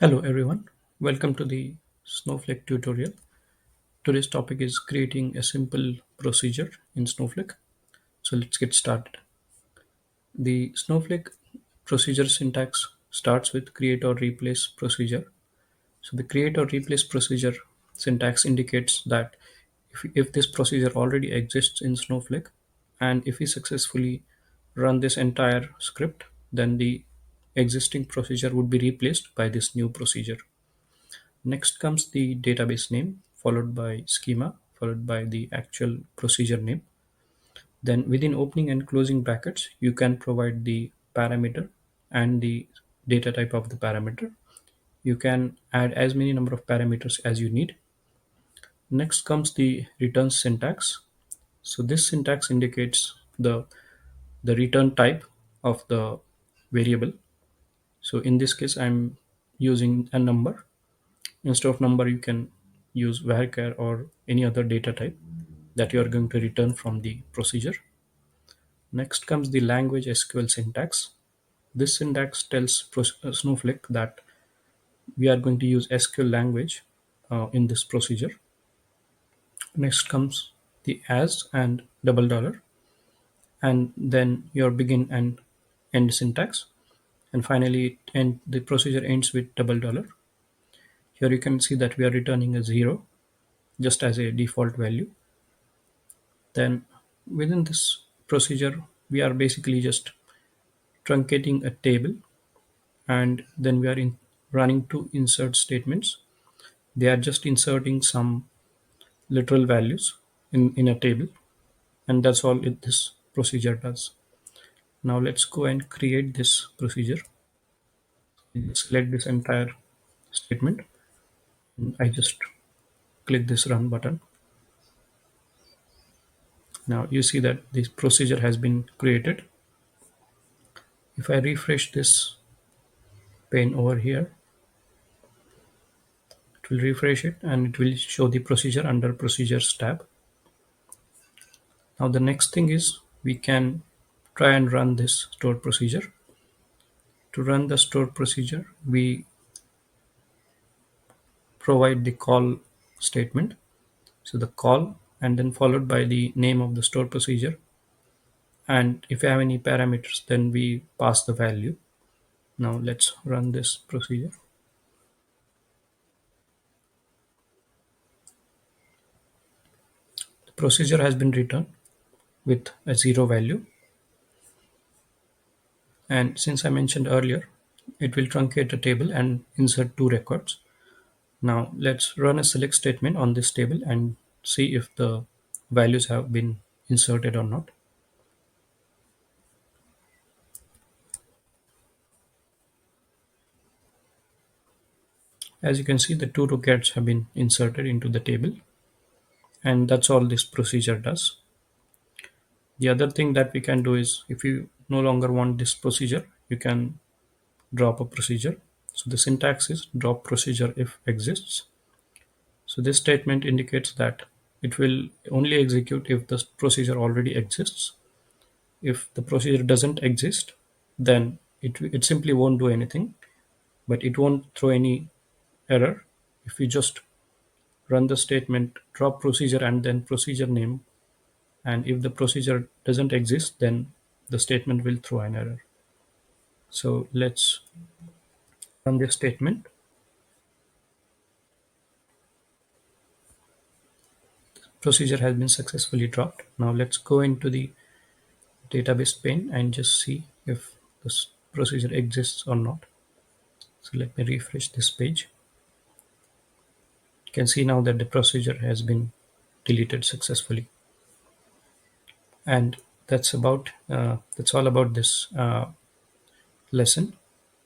Hello everyone, welcome to the Snowflake tutorial. Today's topic is creating a simple procedure in Snowflake. So let's get started. The Snowflake procedure syntax starts with create or replace procedure. So the create or replace procedure syntax indicates that if this procedure already exists in Snowflake and if we successfully run this entire script, then the existing procedure would be replaced by this new procedure. Next comes the database name, followed by schema, followed by the actual procedure name. Then within opening and closing brackets, you can provide the parameter and the data type of the parameter. You can add as many number of parameters as you need. Next comes the return syntax. So this syntax indicates the return type of the variable. So in this case, I'm using a number. Instead of number, you can use varchar or any other data type that you are going to return from the procedure. Next comes the language SQL syntax. This syntax tells Snowflake that we are going to use SQL language in this procedure. Next comes the as and double dollar, and then your begin and end syntax. And finally, the procedure ends with double dollar. Here you can see that we are returning a zero just as a default value. Then within this procedure, we are basically just truncating a table, and then we are running two insert statements. They are just inserting some literal values in a table, and that's all this procedure does. Now let's go and create this procedure. Select this entire statement. I just click this run button. Now you see that this procedure has been created. If I refresh this pane over here, it will refresh it and it will show the procedure under procedures tab. Now the next thing is we can try and run this stored procedure. To run the stored procedure, we provide the call statement. So the call and then followed by the name of the stored procedure. And if you have any parameters, then we pass the value. Now let's run this procedure. The procedure has been returned with a zero value. And since I mentioned earlier, it will truncate a table and insert two records. Now let's run a select statement on this table and see if the values have been inserted or not. As you can see, the two records have been inserted into the table, and that's all this procedure does. The other thing that we can do is if you no longer want this procedure, you can drop a procedure. So the syntax is drop procedure if exists. So this statement indicates that it will only execute if the procedure already exists. If the procedure doesn't exist, then it simply won't do anything, but it won't throw any error. If you just run the statement drop procedure and then procedure name, and if the procedure doesn't exist, then the statement will throw an error. So let's run this statement. Procedure has been successfully dropped. Now let's go into the database pane and just see if this procedure exists or not. So let me refresh this page. You can see now that the procedure has been deleted successfully. And that's all about this lesson.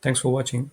Thanks for watching.